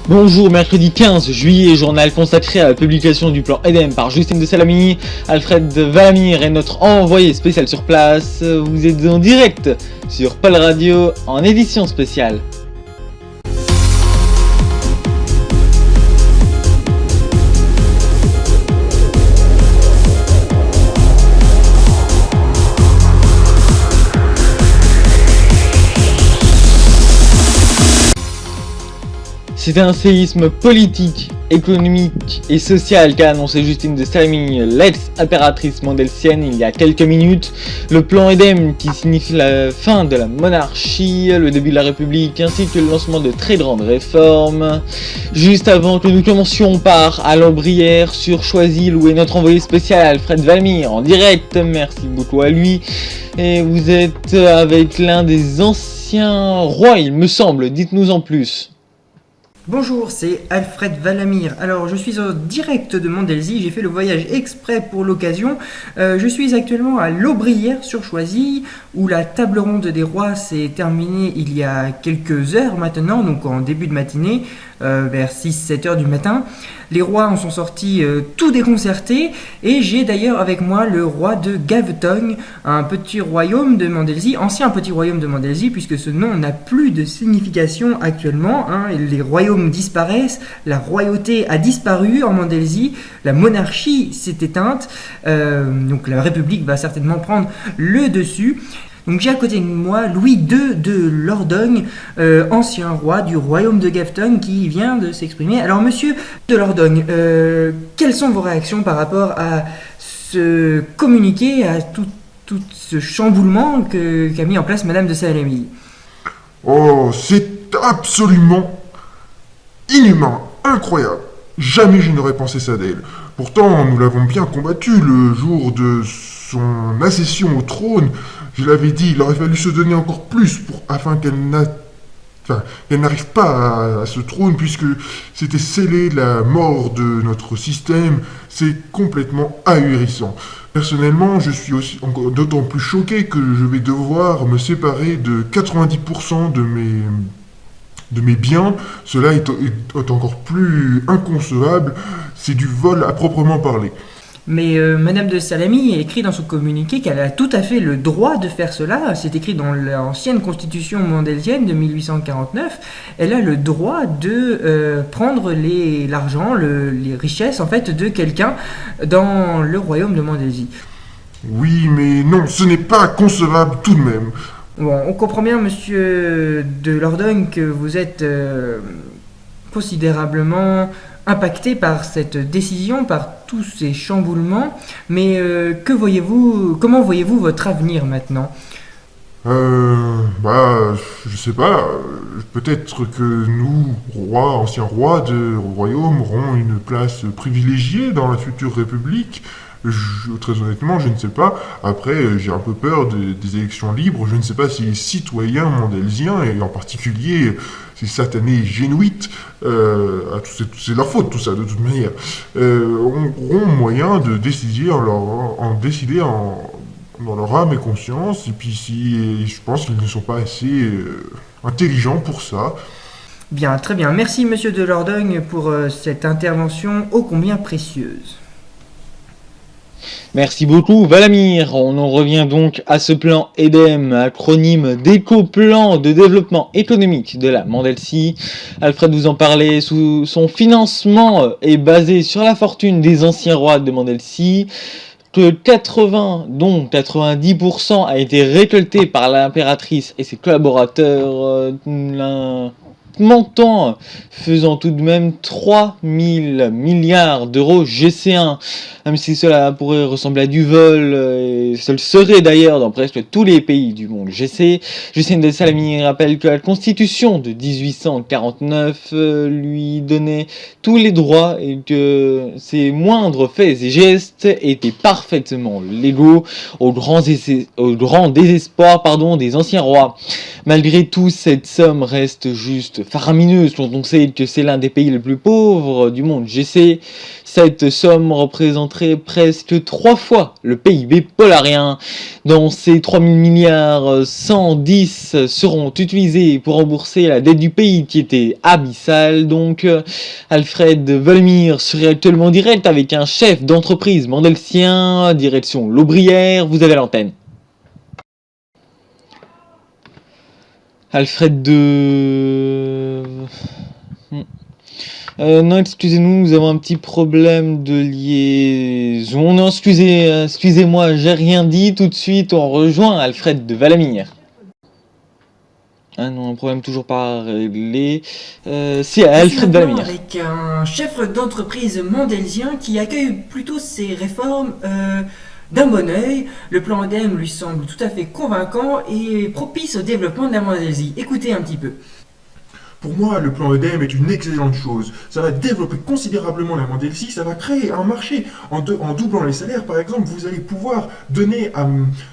Bonjour, mercredi 15 juillet, journal consacré à la publication du plan EDEM par Justine de Salamini, Alfred Valamir est notre envoyé spécial sur place. Vous êtes en direct sur Pôle Radio en édition spéciale. C'est un séisme politique, économique et social qu'a annoncé Justine de Salamini, l'ex-impératrice mandelsienne, il y a quelques minutes. Le plan EDEM, qui signifie la fin de la monarchie, le début de la République, ainsi que le lancement de très grandes réformes. Juste avant que nous commencions, on part à l'Aubrière sur Choisy, où est notre envoyé spécial Alfred Valamir en direct. Merci beaucoup à lui. Et vous êtes avec l'un des anciens rois, il me semble. Dites-nous en plus. Bonjour, c'est Alfred Valamir. Alors, je suis en direct de Mondelzy, j'ai fait le voyage exprès pour l'occasion. Je suis actuellement à l'Aubrière sur Choisy, où la table ronde des rois s'est terminée il y a quelques heures maintenant, donc en début de matinée, vers 6-7 heures du matin. Les rois en sont sortis tout déconcertés, et j'ai d'ailleurs avec moi le roi de Gavetong, un petit royaume de Mondelzy, ancien petit royaume de Mondelzy, puisque ce nom n'a plus de signification actuellement, les royaumes disparaissent, la royauté a disparu en Mondelzy, la monarchie s'est éteinte, donc la République va certainement prendre le dessus. Donc j'ai à côté de moi Louis II de Lordogne, ancien roi du royaume de Gavetong, qui vient de s'exprimer. Alors monsieur de Lordogne, quelles sont vos réactions par rapport à ce communiqué, à tout ce chamboulement qu'a mis en place Madame de Salamini? Oh, c'est absolument inhumain, incroyable. Jamais je n'aurais pensé ça d'elle. Pourtant, nous l'avons bien combattu le jour de son accession au trône. Je l'avais dit, il aurait fallu se donner encore plus afin qu'elle n'arrive pas à ce trône, puisque c'était scellé la mort de notre système. C'est complètement ahurissant. Personnellement, je suis aussi encore d'autant plus choqué que je vais devoir me séparer de 90% de mes biens. Cela est encore plus inconcevable. C'est du vol à proprement parler. Mais Madame de Salamini écrit dans son communiqué qu'elle a tout à fait le droit de faire cela. C'est écrit dans l'ancienne constitution mondelsienne de 1849. Elle a le droit de prendre l'argent, les richesses en fait de quelqu'un dans le royaume de Mondelzy. Oui, mais non, ce n'est pas concevable tout de même. Bon, on comprend bien, monsieur de Lordogne, que vous êtes considérablement impacté par cette décision, par tous ces chamboulements, mais comment voyez-vous votre avenir maintenant? Je sais pas, peut-être que nous, anciens rois de royaume, aurons une place privilégiée dans la future république. Très honnêtement, je ne sais pas. Après, j'ai un peu peur des élections libres. Je ne sais pas si les citoyens mondelsiens, et en particulier ces satanés génuites, c'est leur faute tout ça de toute manière, auront moyen de décider dans leur âme et conscience. Et puis je pense qu'ils ne sont pas assez intelligents pour ça. Bien, très bien. Merci monsieur de Lordogne pour cette intervention ô combien précieuse. Merci beaucoup Valamir. On en revient donc à ce plan EDEM, acronyme d'éco-plan de développement économique de la Mondelzy. Alfred vous en parlait, son financement est basé sur la fortune des anciens rois de Mondelzy, que 90% a été récolté par l'impératrice et ses collaborateurs, montant faisant tout de même 3000 milliards d'euros GC1, même si cela pourrait ressembler à du vol, et ce le serait d'ailleurs dans presque tous les pays du monde GC. Justine de Salamini rappelle que la constitution de 1849 lui donnait tous les droits et que ses moindres faits et gestes étaient parfaitement légaux, au grand désespoir des anciens rois. Malgré tout, cette somme reste juste faramineuse quand on sait que c'est l'un des pays les plus pauvres du monde. J'essaie, cette somme représenterait presque 3 fois le PIB polarien. Dans ces 3000 milliards, 110 seront utilisés pour rembourser la dette du pays qui était abyssale. Donc, Alfred Valmir serait actuellement en direct avec un chef d'entreprise mandelsien, direction l'Aubrière. Vous avez l'antenne. Alfred de... non, excusez-nous, nous avons un petit problème de liaison. Non, excusez-moi, j'ai rien dit. Tout de suite, on rejoint Alfred de Valmir. Ah non, un problème toujours pas réglé. C'est Alfred de Valmir. Avec un chef d'entreprise mondelsien qui accueille plutôt ces réformes d'un bon œil. Le plan ÖDEM lui semble tout à fait convaincant et propice au développement de la Mondélsie. Écoutez un petit peu. Pour moi, le plan ÖDEM est une excellente chose. Ça va développer considérablement la Mondélsie, ça va créer un marché. En doublant les salaires, par exemple, vous allez pouvoir donner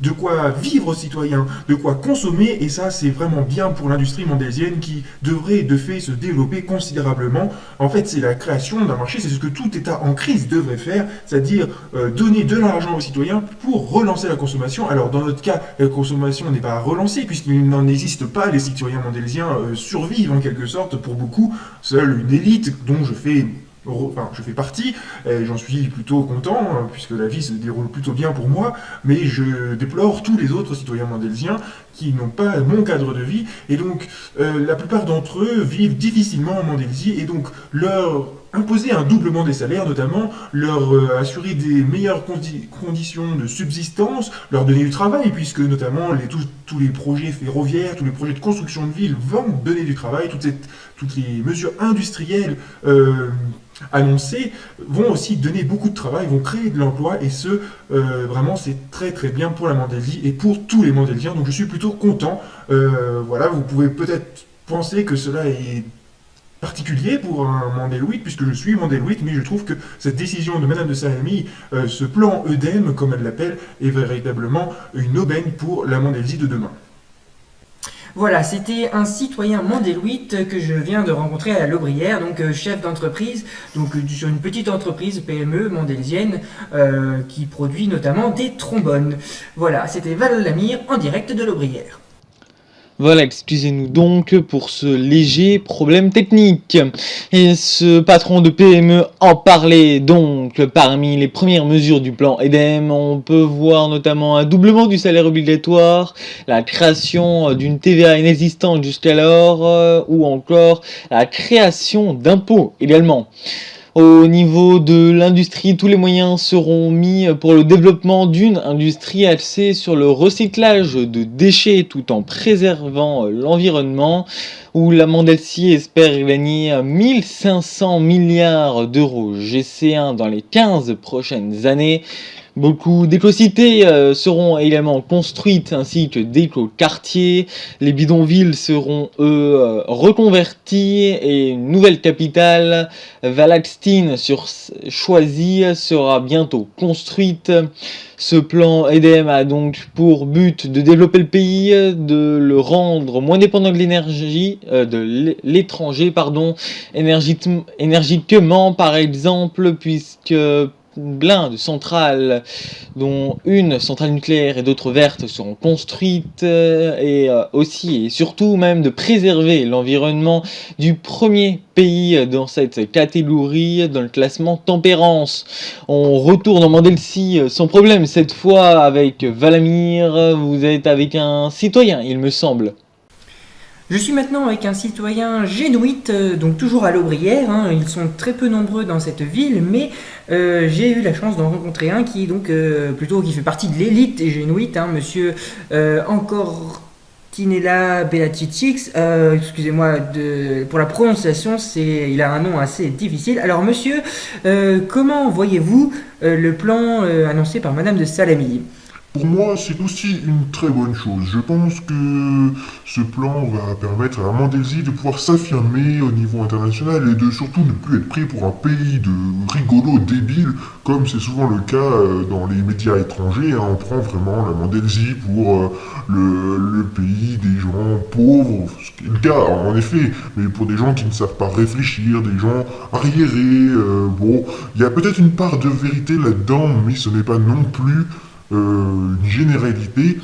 de quoi vivre aux citoyens, de quoi consommer, et ça, c'est vraiment bien pour l'industrie mondésienne qui devrait, de fait, se développer considérablement. En fait, c'est la création d'un marché, c'est ce que tout État en crise devrait faire, c'est-à-dire donner de l'argent aux citoyens pour relancer la consommation. Alors, dans notre cas, la consommation n'est pas relancée, puisqu'il n'en existe pas, les citoyens mondésiens survivent en quelque sorte pour beaucoup, seule une élite dont je fais partie, et j'en suis plutôt content, puisque la vie se déroule plutôt bien pour moi, mais je déplore tous les autres citoyens mondélsiens qui n'ont pas mon cadre de vie, et donc la plupart d'entre eux vivent difficilement en Mondélsie, et donc leur imposer un doublement des salaires, notamment, leur assurer des meilleures conditions de subsistance, leur donner du travail, puisque notamment tous les projets ferroviaires, tous les projets de construction de villes vont donner du travail, toutes les mesures industrielles annoncées vont aussi donner beaucoup de travail, vont créer de l'emploi, et vraiment c'est très très bien pour la Mondélsie et pour tous les Mondésiens, donc je suis plutôt content. Voilà, vous pouvez peut-être penser que cela est particulier pour un Mandéloïde, puisque je suis Mandéloïde, mais je trouve que cette décision de Madame de Saint-Rémy, ce plan ÖDEM, comme elle l'appelle, est véritablement une aubaine pour la Mondélsie de demain. Voilà, c'était un citoyen mandéloïde que je viens de rencontrer à l'Aubrière, donc chef d'entreprise, donc sur une petite entreprise PME mandélsienne qui produit notamment des trombones. Voilà, c'était Valmir en direct de l'Aubrière. Voilà, excusez-nous donc pour ce léger problème technique. Et ce patron de PME en parlait donc. Parmi les premières mesures du plan ÖDEM, on peut voir notamment un doublement du salaire obligatoire, la création d'une TVA inexistante jusqu'alors, ou encore la création d'impôts également. Au niveau de l'industrie, tous les moyens seront mis pour le développement d'une industrie axée sur le recyclage de déchets tout en préservant l'environnement, où la Mondélsie espère gagner 1500 milliards d'euros GC1 dans les 15 prochaines années. Beaucoup d'éco-cités seront également construites ainsi que d'éco-quartiers. Les bidonvilles seront reconvertis et une nouvelle capitale, Valaxtine sur Choisy, sera bientôt construite. Ce plan ÖDEM a donc pour but de développer le pays, de le rendre moins dépendant de l'énergie, de l'étranger, énergiquement par exemple, puisque plein de centrales, dont une centrale nucléaire et d'autres vertes, seront construites, et aussi et surtout même de préserver l'environnement du premier pays dans cette catégorie dans le classement tempérance. On retourne en Mondélsie sans problème, cette fois avec Valmir. Vous êtes avec un citoyen, il me semble. Je suis maintenant avec un citoyen génoïte, donc toujours à l'Aubrière, hein. Ils sont très peu nombreux dans cette ville, mais j'ai eu la chance d'en rencontrer un qui est donc qui fait partie de l'élite génoïte, hein, monsieur Encortinella Belatitix, excusez-moi pour la prononciation, il a un nom assez difficile. Alors monsieur, comment voyez-vous le plan annoncé par Madame de Salamilly ? Pour moi, c'est aussi une très bonne chose. Je pense que ce plan va permettre à la Mondelzie de pouvoir s'affirmer au niveau international et de surtout ne plus être pris pour un pays de rigolos débiles, comme c'est souvent le cas dans les médias étrangers. Hein. On prend vraiment la Mondelzie pour le pays des gens pauvres, ce qui est le cas en effet, mais pour des gens qui ne savent pas réfléchir, des gens arriérés. Bon, il y a peut-être une part de vérité là-dedans, mais ce n'est pas non plus une généralité.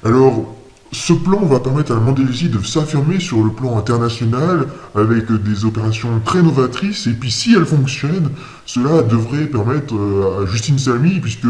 Alors, ce plan va permettre à la Mondelzie de s'affirmer sur le plan international avec des opérations très novatrices. Et puis, si elles fonctionnent, cela devrait permettre à Justine Salmi, puisque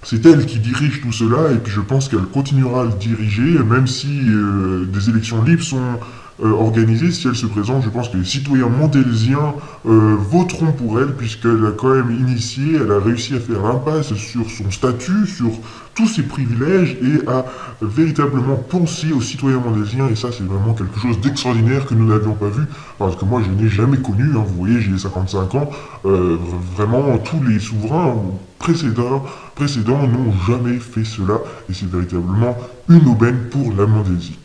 c'est elle qui dirige tout cela, et puis je pense qu'elle continuera à le diriger, même si des élections libres sont organisées. Si elle se présente, je pense que les citoyens mondelsiens voteront pour elle, puisqu'elle a quand même initié, elle a réussi à faire l'impasse sur son statut, sur tous ses privilèges, et à véritablement penser aux citoyens mondelsiens, et ça c'est vraiment quelque chose d'extraordinaire que nous n'avions pas vu, parce que moi je n'ai jamais connu, hein, vous voyez, j'ai 55 ans, vraiment tous les souverains précédents n'ont jamais fait cela, et c'est véritablement une aubaine pour la Mondelzie.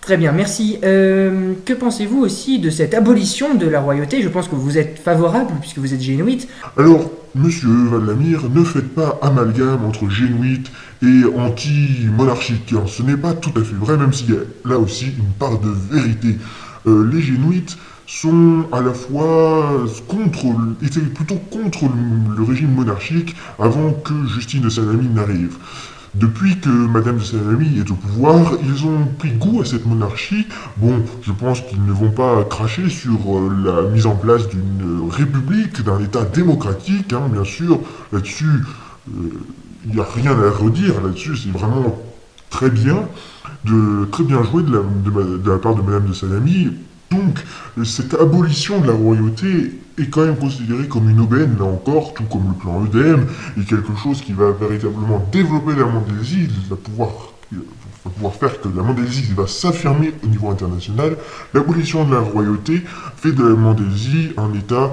Très bien, merci. Que pensez-vous aussi de cette abolition de la royauté? Je pense que vous êtes favorable puisque vous êtes jésuite. Alors, monsieur Valdamir, ne faites pas amalgame entre jésuite et anti-monarchique. Hein. Ce n'est pas tout à fait vrai, même s'il y a là aussi une part de vérité. Les jésuites sont à la fois étaient plutôt contre le régime monarchique avant que Justine de Salami n'arrive. Depuis que Madame de Salami est au pouvoir, ils ont pris goût à cette monarchie. Bon, je pense qu'ils ne vont pas cracher sur la mise en place d'une république, d'un État démocratique, hein, bien sûr. Là-dessus, il n'y a rien à redire. Là-dessus, c'est vraiment très bien joué de la part de Madame de Salami. Donc, cette abolition de la royauté est quand même considérée comme une aubaine, là encore, tout comme le plan ÖDEM, et quelque chose qui va véritablement développer la Mondelzie, va pouvoir faire que la Mondelzie va s'affirmer au niveau international. L'abolition de la royauté fait de la Mondelzie un État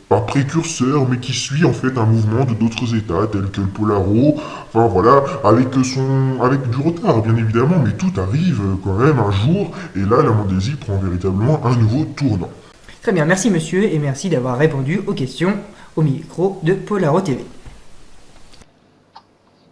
pas précurseur, mais qui suit en fait un mouvement de d'autres États, tels que le Polaro, enfin voilà, avec du retard bien évidemment, mais tout arrive quand même un jour, et là la Mondelzie prend véritablement un nouveau tournant. Très bien, merci monsieur, et merci d'avoir répondu aux questions au micro de Polaro TV.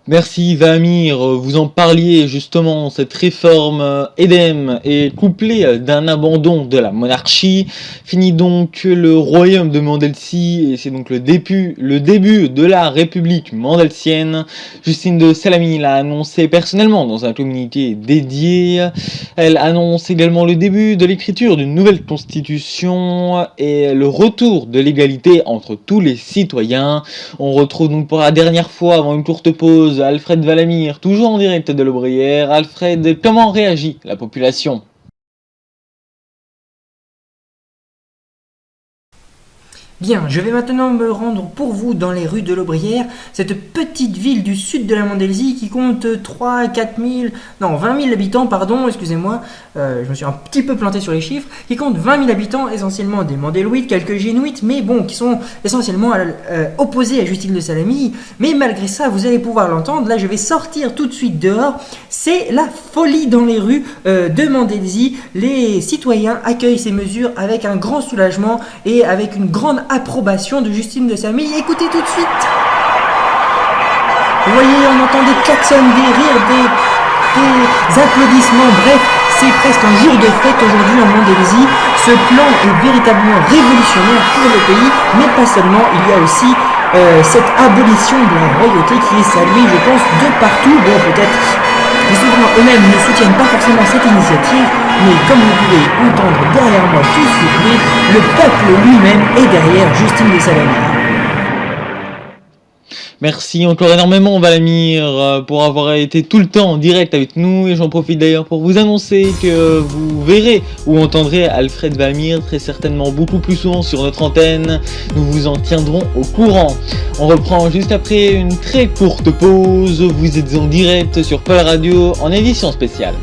Merci Vamir, vous en parliez justement, cette réforme EDEM est couplée d'un abandon de la monarchie, finit donc le royaume de Mondelzie et c'est donc le début de la République mondelsienne. Justine de Salami l'a annoncé personnellement dans un communiqué dédié. Elle annonce également le début de l'écriture d'une nouvelle constitution et le retour de l'égalité entre tous les citoyens. On retrouve donc pour la dernière fois avant une courte pause Alfred Valamir, toujours en direct de l'Aubrière. Alfred, comment réagit la population ? Bien, je vais maintenant me rendre pour vous dans les rues de l'Aubrière, cette petite ville du sud de la Mondelzie qui compte 20 000 habitants, pardon, excusez-moi, je me suis un petit peu planté sur les chiffres, qui compte 20 000 habitants, essentiellement des Mondeloïdes, quelques Génuites, mais bon, qui sont essentiellement opposés à Justine de Salami, mais malgré ça, vous allez pouvoir l'entendre, là je vais sortir tout de suite dehors, c'est la folie dans les rues de Mondelzie, les citoyens accueillent ces mesures avec un grand soulagement et avec une grande approbation de Justine de Salami. Écoutez tout de suite. Vous voyez, on entend des klaxons, des rires, des applaudissements. Bref, c'est presque un jour de fête aujourd'hui en Mondelzie. Ce plan est véritablement révolutionnaire pour le pays, mais pas seulement. Il y a aussi cette abolition de la royauté qui est saluée, je pense, de partout. Bon, peut-être les souverains eux-mêmes ne soutiennent pas forcément cette initiative, mais comme vous pouvez entendre derrière moi tout sourire, le peuple lui-même est derrière Justine de Salami. Merci encore énormément Valamir pour avoir été tout le temps en direct avec nous et j'en profite d'ailleurs pour vous annoncer que vous verrez ou entendrez Alfred Valamir très certainement beaucoup plus souvent sur notre antenne, nous vous en tiendrons au courant. On reprend juste après une très courte pause, vous êtes en direct sur Pôle Radio en édition spéciale.